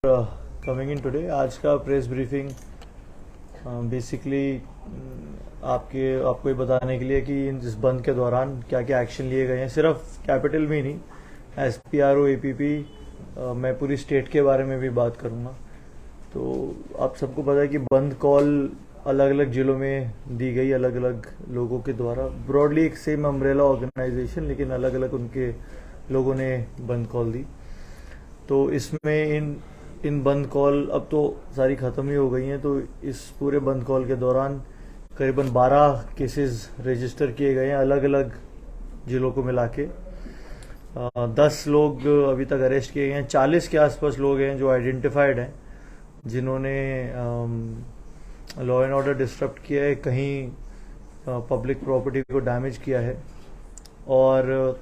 Coming in today. आज का press briefing basically आपको ये बताने के लिए कि इस बंद के दौरान क्या क्या एक्शन लिए गए हैं, सिर्फ कैपिटल में ही नहीं, SPRO APP मैं पूरी स्टेट के बारे में भी बात करूंगा। तो आप सबको पता है कि बंद कॉल अलग अलग जिलों में दी गई, अलग अलग लोगों के द्वारा, ब्रॉडली एक सेम अम्ब्रेला ऑर्गेनाइजेशन, लेकिन अलग अलग उनके लोगों ने बंद कॉल दी। तो इसमें इन बंद कॉल अब तो सारी ख़त्म ही हो गई हैं। तो इस पूरे बंद कॉल के दौरान करीबन 12 केसेस रजिस्टर किए गए हैं अलग अलग जिलों को मिला के। 10 लोग अभी तक अरेस्ट किए गए हैं। 40 के आसपास लोग हैं जो आइडेंटिफाइड हैं, जिन्होंने लॉ एंड ऑर्डर डिस्टर्ब किया है, कहीं पब्लिक प्रॉपर्टी को डैमेज किया है, और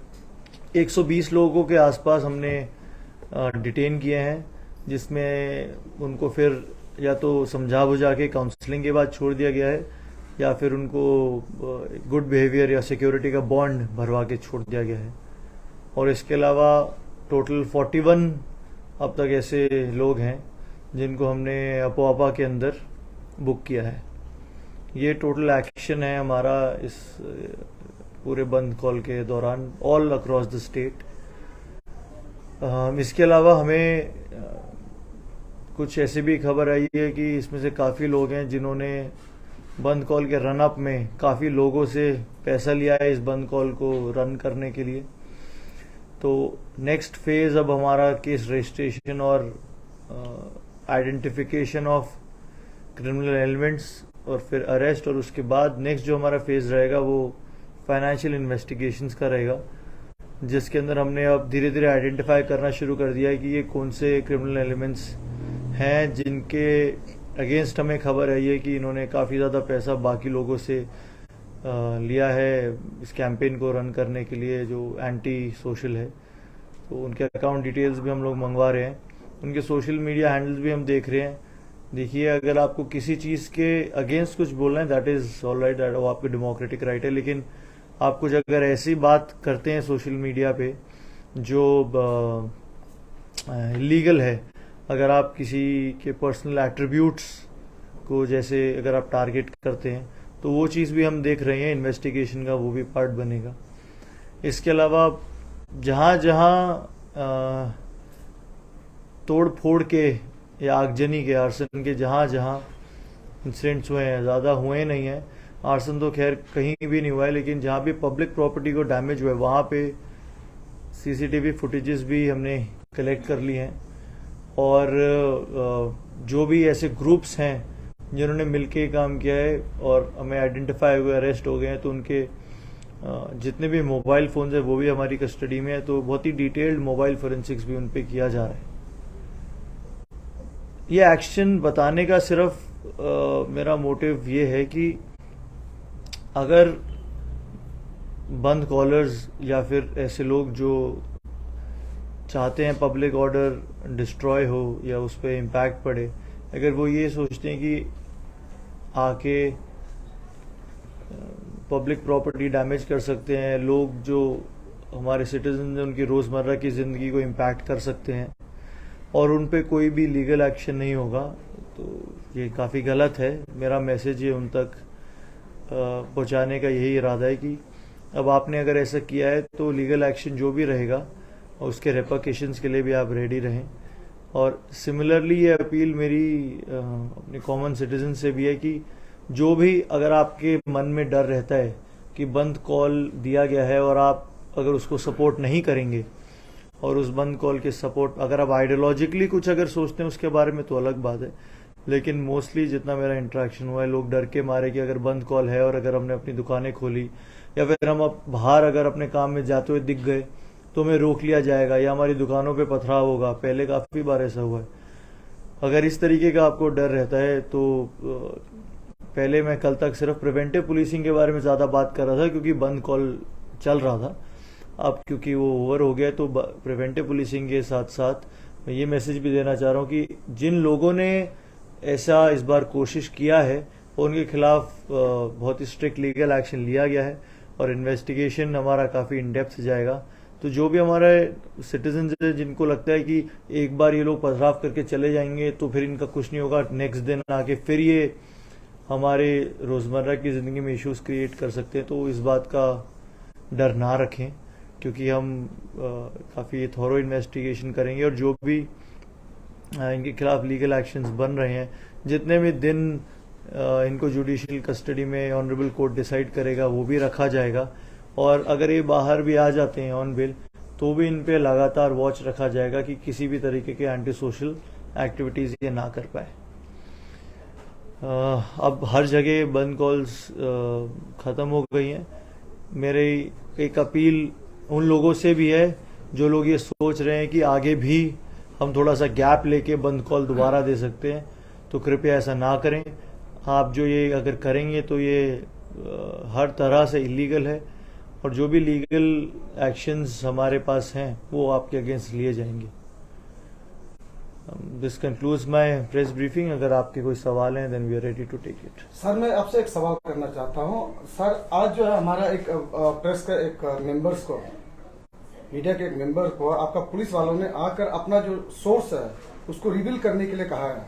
120 लोगों के आसपास हमने डिटेन किए हैं, जिसमें उनको फिर या तो समझा बुझा के काउंसलिंग के बाद छोड़ दिया गया है, या फिर उनको गुड बिहेवियर या सिक्योरिटी का बॉन्ड भरवा के छोड़ दिया गया है। और इसके अलावा टोटल 41 अब तक ऐसे लोग हैं जिनको हमने अपोआपा के अंदर बुक किया है। ये टोटल एक्शन है हमारा इस पूरे बंद कॉल के दौरान ऑल अक्रॉस द स्टेट। इसके अलावा हमें कुछ ऐसी भी खबर आई है कि इसमें से काफ़ी लोग हैं जिन्होंने बंद कॉल के रन अप में काफ़ी लोगों से पैसा लिया है इस बंद कॉल को रन करने के लिए। तो नेक्स्ट फेज अब हमारा केस रजिस्ट्रेशन और आइडेंटिफिकेशन ऑफ क्रिमिनल एलिमेंट्स और फिर अरेस्ट, और उसके बाद नेक्स्ट जो हमारा फेज रहेगा वो फाइनेंशियल इन्वेस्टिगेशंस का रहेगा, जिसके अंदर हमने अब धीरे धीरे आइडेंटिफाई करना शुरू कर दिया है कि ये कौन से क्रिमिनल एलिमेंट्स हैं जिनके अगेंस्ट हमें खबर है ये कि इन्होंने काफ़ी ज़्यादा पैसा बाकी लोगों से लिया है इस कैंपेन को रन करने के लिए जो एंटी सोशल है। तो उनके अकाउंट डिटेल्स भी हम लोग मंगवा रहे हैं, उनके सोशल मीडिया हैंडल्स भी हम देख रहे हैं। देखिए, अगर आपको किसी चीज़ के अगेंस्ट कुछ बोलना है that is all right, that वो आपके डेमोक्रेटिक राइट है, लेकिन आप कुछ अगर ऐसी बात करते हैं सोशल मीडिया पे जो इलीगल है, अगर आप किसी के पर्सनल एट्रीब्यूट्स को जैसे अगर आप टारगेट करते हैं, तो वो चीज़ भी हम देख रहे हैं, इन्वेस्टिगेशन का वो भी पार्ट बनेगा। इसके अलावा जहाँ जहाँ तोड़ फोड़ के या आगजनी के, आर्सन के जहाँ जहाँ इंसिडेंट्स हुए हैं, ज़्यादा हुए नहीं हैं, आर्सन तो खैर कहीं भी नहीं हुआ है, लेकिन जहाँ भी पब्लिक प्रॉपर्टी को डैमेज हुआ है वहाँ पे CCTV फुटेजेस भी हमने कलेक्ट कर ली हैं। और जो भी ऐसे ग्रुप्स हैं जिन्होंने मिलके काम किया है और हमें आइडेंटिफाई हुए, अरेस्ट हो गए हैं, तो उनके जितने भी मोबाइल फ़ोन्स हैं वो भी हमारी कस्टडी में है। तो बहुत ही डिटेल्ड मोबाइल फोरेंसिक्स भी उन पे किया जा रहा है। ये एक्शन बताने का सिर्फ मेरा मोटिव ये है कि अगर बंद कॉलर्स या फिर ऐसे लोग जो चाहते हैं पब्लिक ऑर्डर डिस्ट्रॉय हो या उस पर इम्पैक्ट पड़े, अगर वो ये सोचते हैं कि आके पब्लिक प्रॉपर्टी डैमेज कर सकते हैं, लोग जो हमारे सिटीजन हैं उनकी रोज़मर्रा की ज़िंदगी को इम्पैक्ट कर सकते हैं और उन पे कोई भी लीगल एक्शन नहीं होगा, तो ये काफ़ी गलत है। मेरा मैसेज ये उन तक पहुंचाने का यही इरादा है कि अब आपने अगर ऐसा किया है तो लीगल एक्शन जो भी रहेगा और उसके रेपरकेशंस के लिए भी आप रेडी रहें। और सिमिलरली ये अपील मेरी अपने कॉमन सिटीजन से भी है कि जो भी अगर आपके मन में डर रहता है कि बंद कॉल दिया गया है और आप अगर उसको सपोर्ट नहीं करेंगे, और उस बंद कॉल के सपोर्ट अगर आप आइडियोलॉजिकली कुछ अगर सोचते हैं उसके बारे में तो अलग बात है, लेकिन मोस्टली जितना मेरा इंटरेक्शन हुआ है, लोग डर के मारे कि अगर बंद कॉल है और अगर हमने अपनी दुकानें खोली या फिर हम अब बाहर अगर अपने काम में जाते हुए दिख गए तो हमें रोक लिया जाएगा या हमारी दुकानों पे पथराव होगा। पहले काफ़ी बार ऐसा हुआ है। अगर इस तरीके का आपको डर रहता है तो पहले मैं कल तक सिर्फ प्रिवेंटिव पुलिसिंग के बारे में ज़्यादा बात कर रहा था क्योंकि बंद कॉल चल रहा था। अब क्योंकि वो ओवर हो गया तो प्रिवेंटिव पुलिसिंग के साथ साथ मैं ये मैसेज भी देना चाह रहा हूँ कि जिन लोगों ने ऐसा इस बार कोशिश किया है उनके खिलाफ बहुत ही स्ट्रिक्ट लीगल एक्शन लिया गया है और इन्वेस्टिगेशन हमारा काफ़ी इन डेप्थ जाएगा तो जो भी हमारे सिटीजन है जिनको लगता है कि एक बार ये लोग पथराव करके चले जाएंगे तो फिर इनका कुछ नहीं होगा, नेक्स्ट दिन आके फिर ये हमारे रोज़मर्रा की ज़िंदगी में इश्यूज क्रिएट कर सकते हैं, तो इस बात का डर ना रखें, क्योंकि हम काफ़ी थॉरो इन्वेस्टिगेशन करेंगे और जो भी इनके खिलाफ लीगल एक्शंस बन रहे हैं, जितने भी दिन इनको जुडिशियल कस्टडी में ऑनरेबल कोर्ट डिसाइड करेगा वो भी रखा जाएगा। और अगर ये बाहर भी आ जाते हैं ऑन बेल तो भी इन पे लगातार वॉच रखा जाएगा कि किसी भी तरीके के एंटी सोशल एक्टिविटीज़ ये ना कर पाए। अब हर जगह बंद कॉल्स ख़त्म हो गई हैं। मेरी एक अपील उन लोगों से भी है जो लोग ये सोच रहे हैं कि आगे भी हम थोड़ा सा गैप लेके बंद कॉल दोबारा दे सकते हैं, तो कृपया ऐसा ना करें। आप जो ये अगर करेंगे तो ये हर तरह से इलीगल है और जो भी लीगल एक्शंस हमारे पास हैं वो आपके अगेंस्ट लिए जाएंगे। This concludes my press briefing. अगर आपके कोई सवाल हैं then we are ready to take it. Sir, मैं आपसे एक सवाल करना चाहता हूं। सर, आज जो है हमारा एक प्रेस का एक मेंबर्स को, मीडिया के एक मेंबर को आपका पुलिस वालों ने आकर अपना जो सोर्स है उसको रिवील करने के लिए कहा है।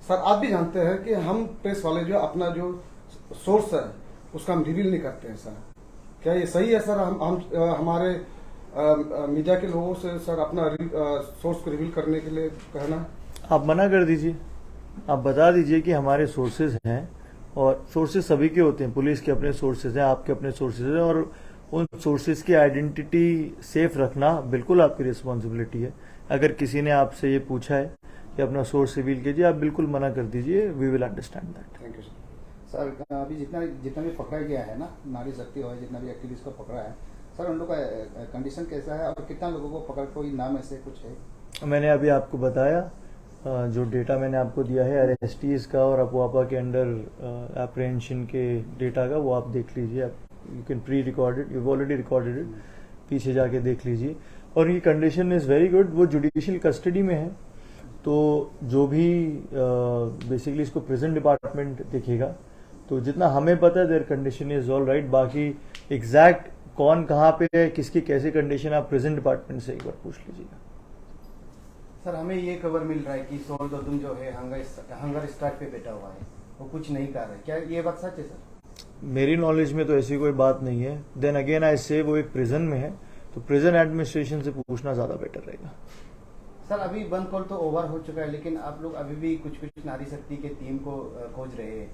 सर, आप भी जानते हैं कि हम प्रेस वाले जो अपना जो सोर्स है उसका हम रिवील नहीं करते हैं। सर, क्या ये सही है? सर, हम हमारे मीडिया के लोगों से सर अपना सोर्स को रिवील करने के लिए कहना। आप मना कर दीजिए, आप बता दीजिए कि हमारे सोर्सेज हैं, और सोर्सेज सभी के होते हैं, पुलिस के अपने सोर्सेज हैं, आपके अपने सोर्सेज हैं, और उन सोर्सेज की आइडेंटिटी सेफ रखना बिल्कुल आपकी रिस्पॉन्सिबिलिटी है। अगर किसी ने आपसे ये पूछा है कि अपना सोर्स रिवील कीजिए, आप बिल्कुल मना कर दीजिए, we will understand that. Thank you sir. Sir, अभी जितना भी पकड़ा गया है ना, नारी शक्ति हो, जितना भी एक्टिविस्ट को पकड़ा है सर, उन लोग का कंडीशन कैसा है और कितना लोगों को पकड़, कोई नाम ऐसे कुछ है? मैंने अभी आपको बताया, जो डेटा मैंने आपको दिया है अरेस्टीज का और अपुआपा के अंडर अप्रेहेंशन के डेटा का, वो आप देख लीजिए। आप you can pre recorded, you already recorded it, पीछे जाके देख लीजिए। और ये कंडीशन इज़ वेरी गुड। वो जुडिशियल कस्टडी में है, तो जो भी बेसिकली इसको प्रिजन डिपार्टमेंट देखेगा, तो जितना हमें पता है there condition is all right. बाकी एग्जैक्ट कौन कहाँ पे है, किसकी कैसी कंडीशन, आप प्रिजन डिपार्टमेंट से एक बार पूछ लीजिएगा। सर, हमें ये खबर मिल रहा है कि सोहरदुम जो है हंगर स्ट्राइक पे बैठा हुआ है, वो कुछ नहीं कर रहा है, क्या ये बात सच है? सर, मेरी नॉलेज में तो ऐसी कोई बात नहीं है। देन अगेन आई से वो एक प्रिजन में है, तो प्रिजन एडमिनिस्ट्रेशन से पूछना ज्यादा बेटर रहेगा। सर, अभी बंद कॉल तो ओवर हो चुका है, लेकिन आप लोग अभी भी कुछ नारी शक्ति के टीम को खोज रहे हैं,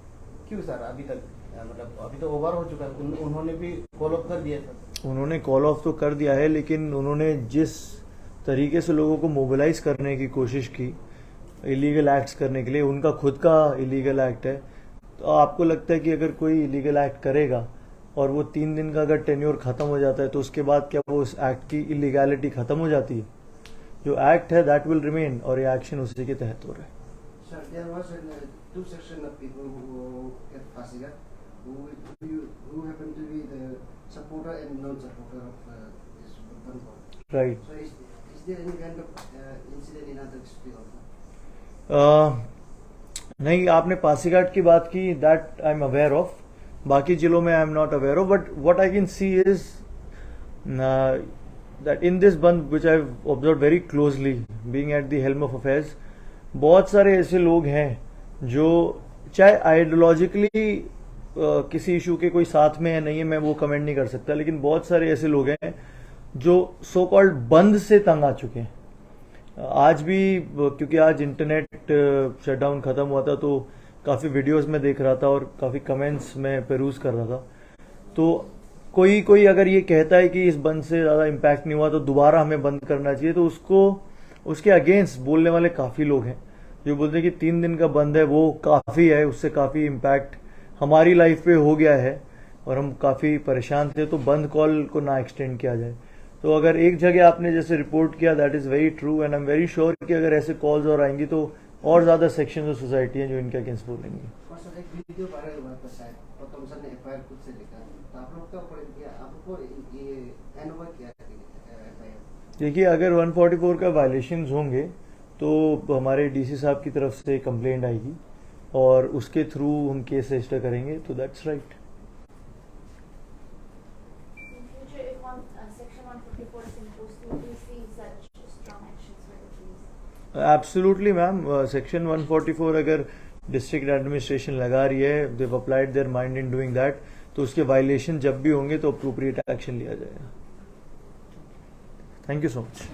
क्यों सर? अभी तक मतलब अभी तो ओवर हो चुका है, उन्होंने भी कॉल ऑफ कर दिया सर। उन्होंने कॉल ऑफ तो कर दिया है, लेकिन उन्होंने जिस तरीके से लोगों को मोबिलाइज करने की कोशिश की इलीगल एक्ट्स करने के लिए, उनका खुद का इलीगल एक्ट है। तो आपको लगता है कि अगर कोई इलीगल एक्ट करेगा और वो 3 दिन का अगर टेन्योर खत्म हो जाता है, तो उसके बाद क्या वो उस एक्ट की इलीगैलिटी खत्म हो जाती है? जो एक्ट है दैट विल रिमेन, और ये एक्शन उसी के तहत हो रहा है। Sir, there was two section of people who get Pasigat, who happen to be the supporter and non-supporter of this Bandhol. Right. So is there any kind of incident in other district also? नहीं, आपने पासीघाट की बात की, that I am aware of. बाकी जिलों में I am not aware of, but what I can see is that in this bandh which I have observe very closely being at the helm of affairs, बहुत सारे ऐसे लोग हैं जो चाहे आइडियोलॉजिकली किसी इशू के कोई साथ में है नहीं है, मैं वो कमेंट नहीं कर सकता, लेकिन बहुत सारे ऐसे लोग हैं जो सो कॉल्ड बंद से तंग आ चुके हैं। आज भी, क्योंकि आज इंटरनेट शटडाउन खत्म हुआ था, तो काफ़ी वीडियोस में देख रहा था और काफ़ी कमेंट्स में पेरूज कर रहा था, तो कोई अगर ये कहता है कि इस बंद से ज़्यादा इम्पैक्ट नहीं हुआ तो दोबारा हमें बंद करना चाहिए, तो उसके अगेंस्ट बोलने वाले काफ़ी लोग हैं जो बोलते हैं कि 3 दिन का बंद है वो काफ़ी है, उससे काफ़ी इम्पैक्ट हमारी लाइफ पे हो गया है और हम काफ़ी परेशान थे, तो बंद कॉल को ना एक्सटेंड किया जाए। तो अगर एक जगह आपने जैसे रिपोर्ट किया, that is very true, and I am very sure कि अगर ऐसे कॉल्स और आएंगी तो और ज़्यादा सेक्शन ऑफ सोसाइटी हैं जो इनके अगेंस्ट बोलेंगी। एक वीडियो वायरल हुआ था शायद, प्रथम सर ने एफआईआर खुद से लिखा, तो आप लोग क्या पड़ेगा, आपको ये हैंडओवर किया एफआईआर? देखिए, अगर 144 का वायलेशंस होंगे तो हमारे डीसी साहब की तरफ से कंप्लेंट आएगी और उसके थ्रू हम केस रजिस्टर करेंगे, तो that's right. Section 144 is absolutely ma'am, section 144 अगर डिस्ट्रिक्ट एडमिनिस्ट्रेशन लगा रही है, they applied their mind in doing that, तो उसके वायलेशन जब भी होंगे तो अप्रोप्रिएट एक्शन लिया जाएगा। Thank you so much.